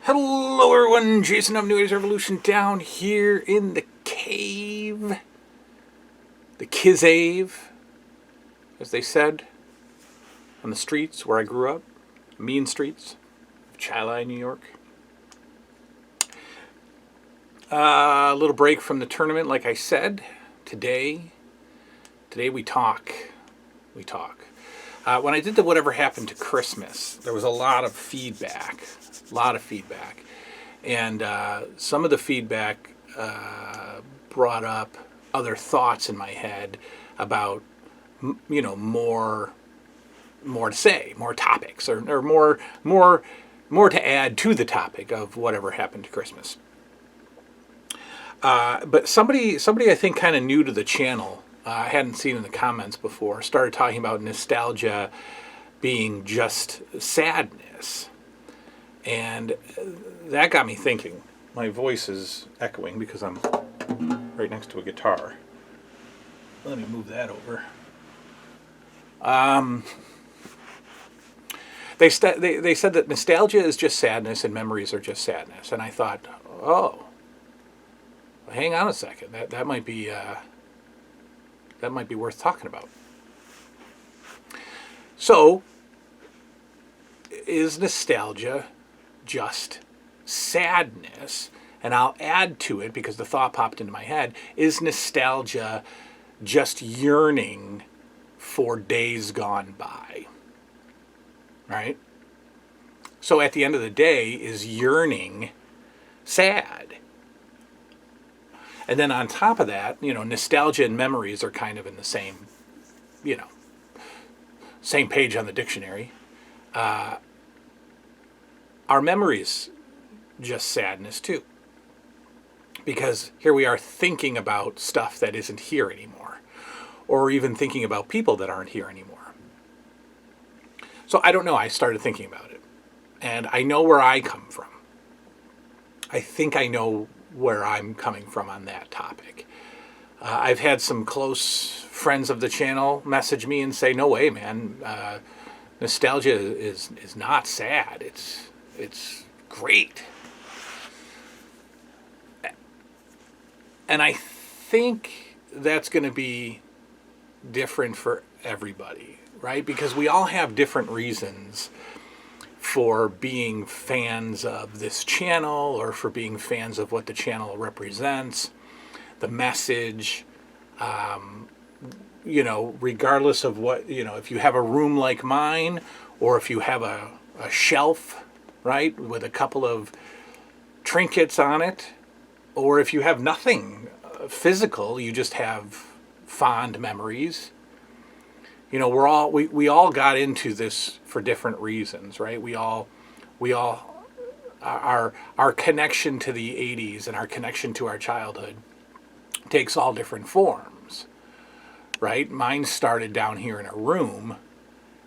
Hello everyone, Jason of New Age Revolution down here in the cave. The Kizave, as they said, on the streets where I grew up. Mean streets of Chili, New York. A little break from the tournament, like I said. Today we talk. When I did the Whatever Happened to Christmas, there was a lot of feedback. And some of the feedback brought up other thoughts in my head about, more to say, more topics, or more to add to the topic of Whatever Happened to Christmas. But somebody I think kind of new to the channel, I hadn't seen in the comments before, started talking about nostalgia being just sadness. And that got me thinking. My voice is echoing because I'm right next to a guitar. Let me move that over. They said that nostalgia is just sadness and memories are just sadness. And I thought, oh, hang on a second. That might be worth talking about. So, is nostalgia just sadness? And I'll add to it because the thought popped into my head. Is nostalgia just yearning for days gone by? Right? So at the end of the day, is yearning sad? And then on top of that, nostalgia and memories are kind of in the same, same page on the dictionary. Are memories just sadness too? Because here we are thinking about stuff that isn't here anymore, or even thinking about people that aren't here anymore. So I don't know. I started thinking about it, and I know where I come from. I think I know where I'm coming from on that topic. I've had some close friends of the channel message me and say, "No way, man. Nostalgia is not sad. It's great." And I think that's going to be different for everybody, right? Because we all have different reasons for being fans of this channel, or for being fans of what the channel represents, the message, regardless of what, if you have a room like mine, or if you have a shelf, right, with a couple of trinkets on it, or if you have nothing physical, you just have fond memories. We all got into this for different reasons, right? We all our connection to the 80s and our connection to our childhood takes all different forms, right? Mine started down here in a room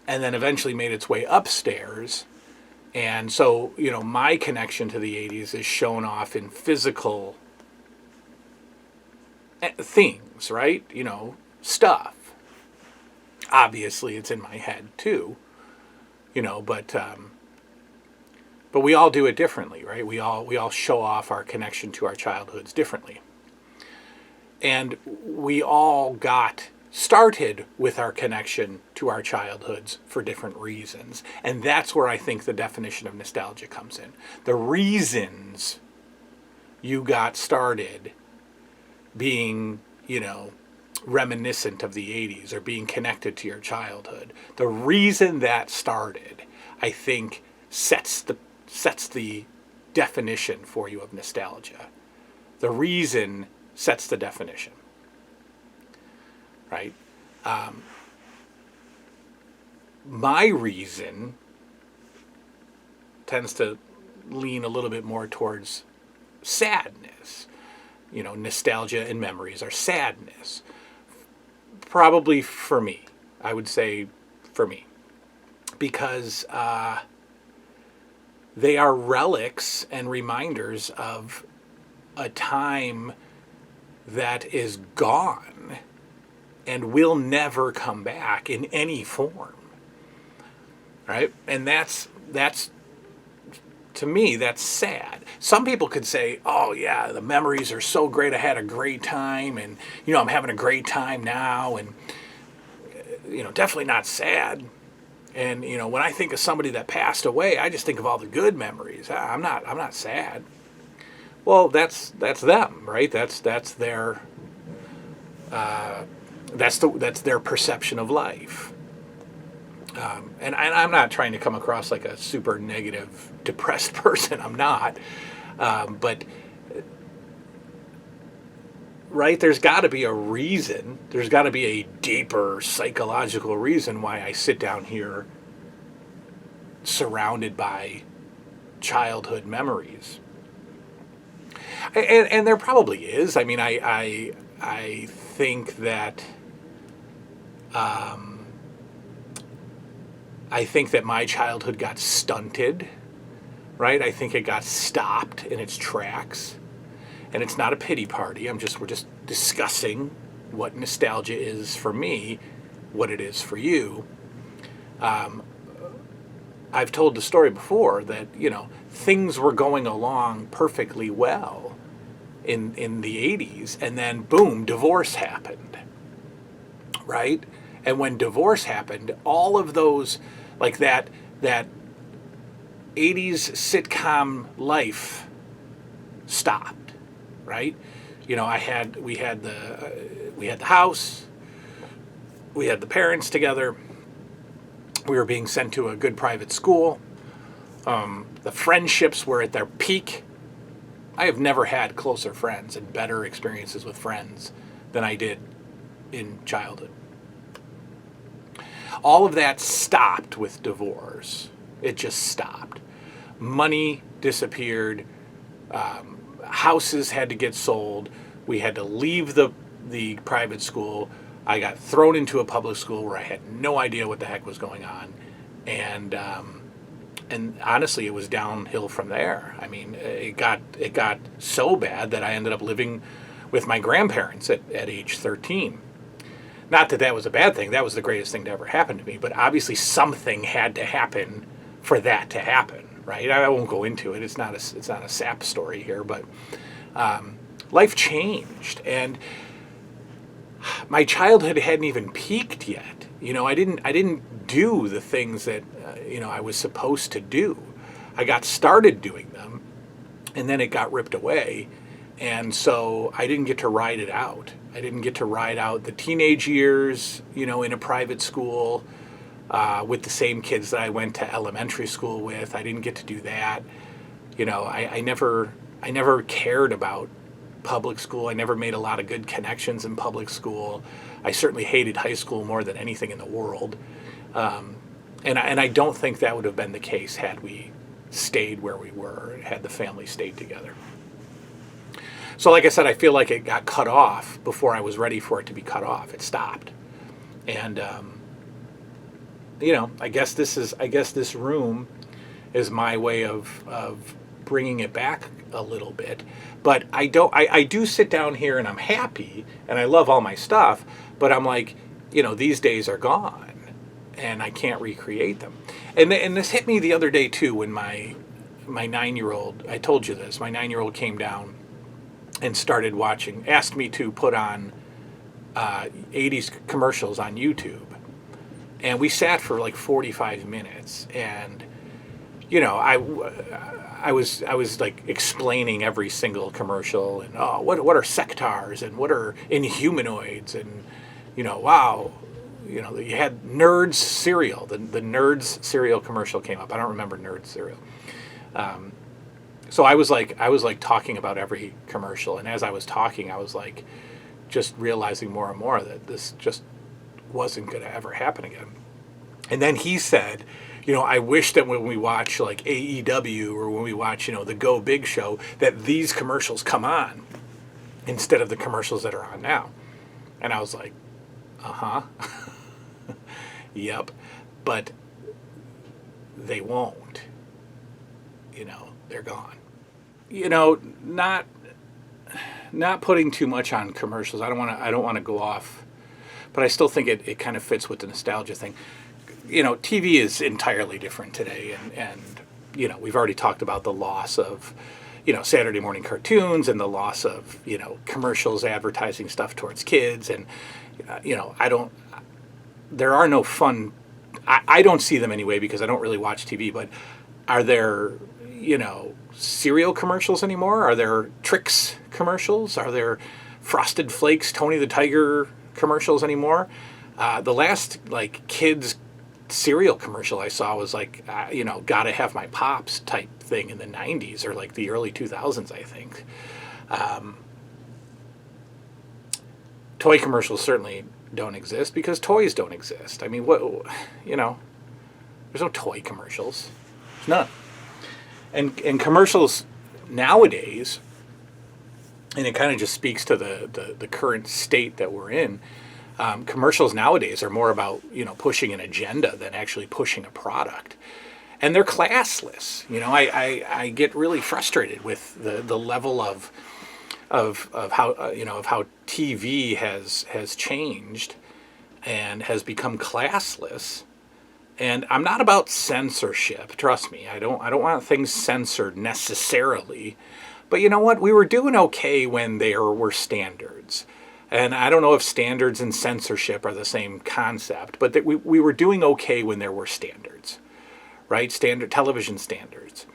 and then eventually made its way upstairs. And so, my connection to the 80s is shown off in physical things, right? Stuff. Obviously, it's in my head too, but we all do it differently, right? We all show off our connection to our childhoods differently. And we all got started with our connection to our childhoods for different reasons. And that's where I think the definition of nostalgia comes in. The reasons you got started being, reminiscent of the 80s or being connected to your childhood. The reason that started, I think, sets the definition for you of nostalgia. The reason sets the definition. Right? My reason tends to lean a little bit more towards sadness. Nostalgia and memories are sadness. Probably for me. I would say for me. Because they are relics and reminders of a time that is gone and will never come back in any form. Right? And that's to me, that's sad. Some people could say, oh, yeah, the memories are so great. I had a great time, and, I'm having a great time now, and, definitely not sad. And, when I think of somebody that passed away, I just think of all the good memories. I'm not sad. Well, that's them, right? That's their that's their perception of life. And I'm not trying to come across like a super negative, depressed person. I'm not. But, right, there's got to be a reason. There's got to be a deeper psychological reason why I sit down here surrounded by childhood memories. And there probably is. I mean, I think that... I think that my childhood got stunted, right? I think it got stopped in its tracks. And it's not a pity party. We're just discussing what nostalgia is for me, what it is for you. I've told the story before that, things were going along perfectly well in the 80s, and then boom, divorce happened, right? And when divorce happened, all of those, like that 80s sitcom life stopped, right? We had the house, we had the parents together, we were being sent to a good private school. The friendships were at their peak. I have never had closer friends and better experiences with friends than I did in childhood. All of that stopped with divorce. It just stopped. Money disappeared. Houses had to get sold. We had to leave the private school. I got thrown into a public school where I had no idea what the heck was going on. And honestly, it was downhill from there. I mean, it got so bad that I ended up living with my grandparents at age 13. Not that that was a bad thing. That was the greatest thing to ever happen to me. But obviously something had to happen for that to happen, right? I won't go into it. It's not a sap story here. But life changed. And my childhood hadn't even peaked yet. I didn't do the things that, I was supposed to do. I got started doing them, and then it got ripped away. And so I didn't get to ride it out. I didn't get to ride out the teenage years, in a private school with the same kids that I went to elementary school with. I didn't get to do that. I never cared about public school. I never made a lot of good connections in public school. I certainly hated high school more than anything in the world. And I don't think that would have been the case had we stayed where we were, had the family stayed together. So like I said, I feel like it got cut off before I was ready for it to be cut off. It stopped. And, I guess this room is my way of bringing it back a little bit. But I do sit down here and I'm happy and I love all my stuff, but I'm like, these days are gone and I can't recreate them. And this hit me the other day too when my 9-year-old, I told you this, my 9-year-old came down and started watching, asked me to put on 80s commercials on YouTube. And we sat for like 45 minutes. And, I was like explaining every single commercial and, what are sectars and what are inhumanoids and, wow. You had Nerds cereal. The Nerds cereal commercial came up. I don't remember Nerds cereal. So I was like talking about every commercial, and as I was talking, I was like just realizing more and more that this just wasn't going to ever happen again. And then he said, I wish that when we watch like AEW or when we watch, the Go Big show, that these commercials come on instead of the commercials that are on now. And I was like, uh-huh. Yep. But they won't. They're gone. Not putting too much on commercials. I don't want to go off, but I still think it kind of fits with the nostalgia thing. TV is entirely different today, and we've already talked about the loss of, Saturday morning cartoons and the loss of, commercials advertising stuff towards kids. And, there are no fun, I don't see them anyway because I don't really watch TV, but are there, cereal commercials anymore? Are there Trix commercials? Are there Frosted Flakes, Tony the Tiger commercials anymore? The last kids cereal commercial I saw was gotta have my pops type thing in the 90s or the early 2000s, I think. Toy commercials certainly don't exist because toys don't exist. I mean, there's no toy commercials. There's none. And commercials nowadays, and it kind of just speaks to the current state that we're in, commercials nowadays are more about, pushing an agenda than actually pushing a product. And they're classless. I get really frustrated with the level of how of how TV has changed and has become classless. And I'm not about censorship. Trust me, I don't want things censored necessarily. But you know what? We were doing okay when there were standards. And I don't know if standards and censorship are the same concept, but that we were doing okay when there were standards, right? Standard television standards.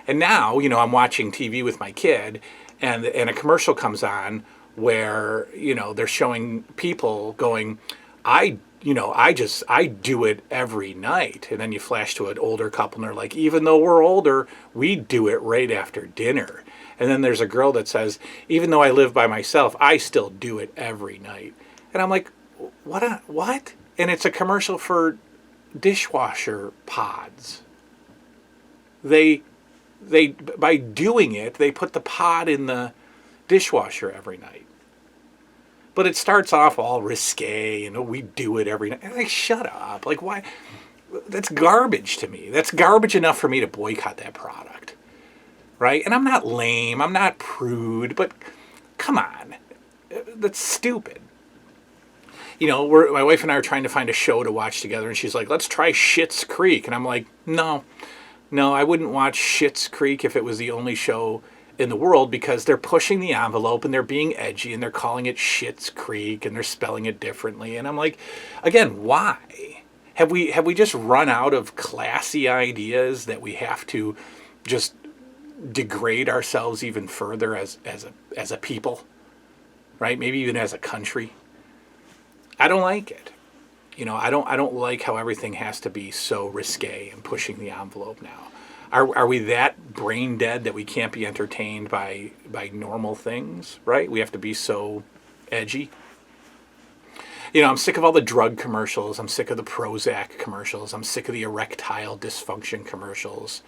And now, I'm watching TV with my kid, and a commercial comes on where, they're showing people going, I do it every night. And then you flash to an older couple and they're like, even though we're older, we do it right after dinner. And then there's a girl that says, even though I live by myself, I still do it every night. And I'm like, what? And it's a commercial for dishwasher pods. They by doing it, they put the pod in the dishwasher every night. But it starts off all risque, we do it every night. And like, shut up. Like, why? That's garbage to me. That's garbage enough for me to boycott that product. Right? And I'm not lame. I'm not prude. But come on. That's stupid. My wife and I are trying to find a show to watch together. And she's like, let's try Schitt's Creek. And I'm like, no, I wouldn't watch Schitt's Creek if it was the only show in the world, because they're pushing the envelope and they're being edgy and they're calling it Schitt's Creek and they're spelling it differently. And I'm like, again, why? Have we just run out of classy ideas that we have to just degrade ourselves even further as a people, right? Maybe even as a country. I don't like it. I don't like how everything has to be so risque and pushing the envelope now. Are we that brain dead that we can't be entertained by normal things, right? We have to be so edgy. I'm sick of all the drug commercials. I'm sick of the Prozac commercials. I'm sick of the erectile dysfunction commercials.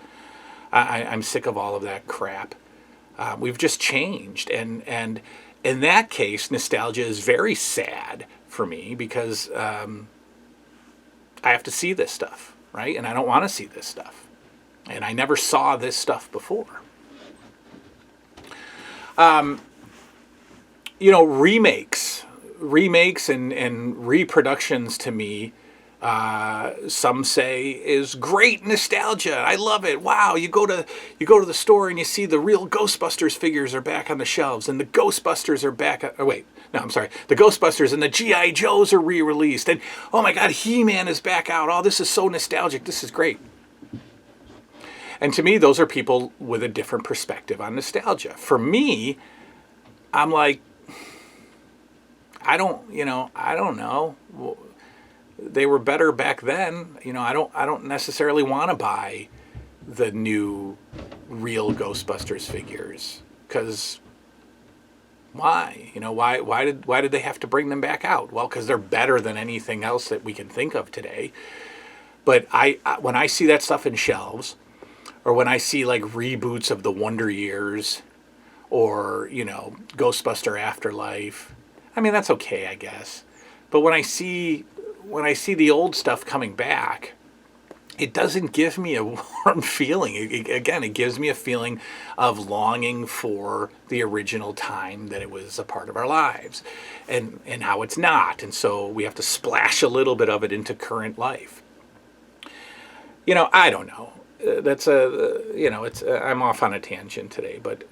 I'm sick of all of that crap. We've just changed. And in that case, nostalgia is very sad for me because I have to see this stuff, right? And I don't want to see this stuff. And I never saw this stuff before. Remakes and reproductions to me, some say is great nostalgia. I love it. Wow, you go to the store and you see the real Ghostbusters figures are back on the shelves, and the Ghostbusters are back. The Ghostbusters and the G.I. Joes are re-released, and oh my God, He-Man is back out. Oh, this is so nostalgic. This is great. And to me, those are people with a different perspective on nostalgia. For me, I'm like, I don't know. They were better back then. I don't necessarily want to buy the new real Ghostbusters figures, because why? Why did they have to bring them back out? Well, because they're better than anything else that we can think of today. But when I see that stuff in shelves, or when I see reboots of the Wonder Years, or Ghostbuster Afterlife, I mean, that's okay, I guess. But when I see the old stuff coming back, it doesn't give me a warm feeling. It gives me a feeling of longing for the original time that it was a part of our lives, and how it's not. And so we have to splash a little bit of it into current life. I don't know. that's a it's I'm off on a tangent today, but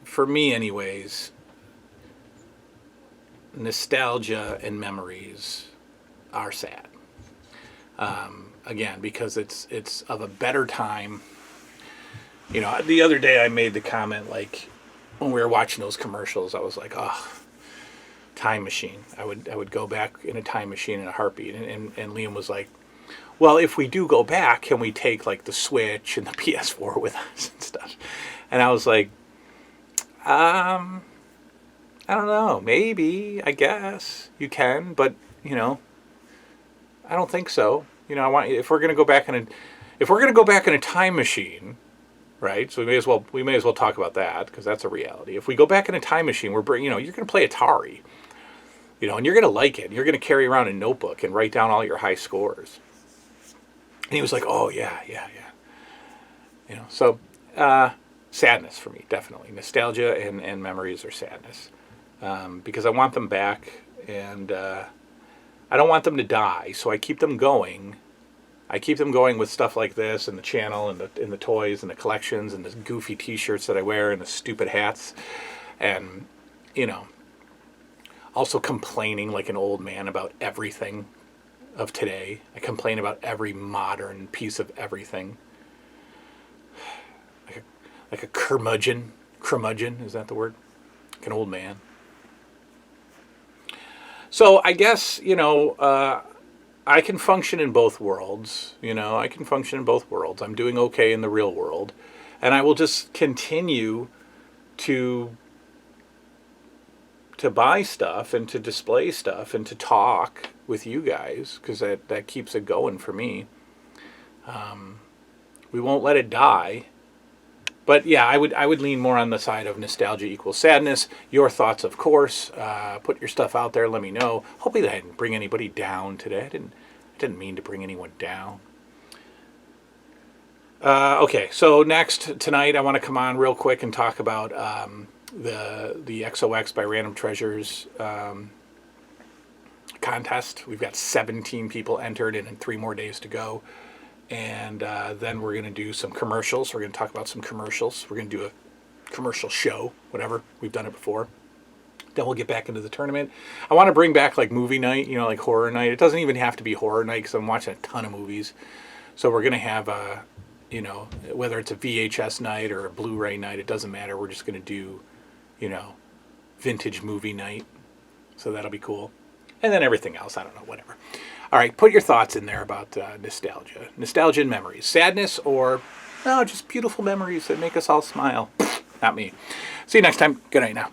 for me, anyways, nostalgia and memories are sad. Again, because it's of a better time. The other day I made the comment, like, when we were watching those commercials, I was like, oh, time machine. I would go back in a time machine in a heartbeat. And Liam was like, well, if we do go back, can we take like the Switch and the PS4 with us and stuff? And I was like, I don't know, maybe, I guess you can, but I don't think so. I want if we're gonna go back in a time machine, right? So we may as well talk about that, because that's a reality. If we go back in a time machine, we're bringing you're gonna play Atari, and you're gonna like it. You're gonna carry around a notebook and write down all your high scores. And he was like, oh yeah, yeah, yeah. So sadness for me, definitely. Nostalgia and memories are sadness, because I want them back, and I don't want them to die, so I keep them going. I keep them going with stuff like this, and the channel, and the toys, and the collections, and the goofy T-shirts that I wear, and the stupid hats, and also complaining like an old man about everything of today. I complain about every modern piece of everything, like a curmudgeon. Curmudgeon, is that the word? Like an old man. So I guess I can function in both worlds. I can function in both worlds. I'm doing okay in the real world, and I will just continue to buy stuff and to display stuff and to talk with you guys, because that keeps it going for me. We won't let it die. But yeah, I would lean more on the side of nostalgia equals sadness. Your thoughts, of course. Put your stuff out there. Let me know. Hopefully, I didn't bring anybody down today. I didn't mean to bring anyone down. Okay, so tonight I want to come on real quick and talk about the XOX by Random Treasures contest. We've got 17 people entered, and 3 more days to go. And then we're going to do some commercials. We're going to talk about some commercials. We're going to do a commercial show, whatever. We've done it before. Then we'll get back into the tournament. I want to bring back like movie night, like horror night. It doesn't even have to be horror night, because I'm watching a ton of movies. So we're going to have whether it's a VHS night or a Blu-ray night, it doesn't matter. We're just going to do, vintage movie night. So that'll be cool. And then everything else, I don't know, whatever. All right, put your thoughts in there about nostalgia. Nostalgia and memories. Sadness, or just beautiful memories that make us all smile. Not me. See you next time. Good night now.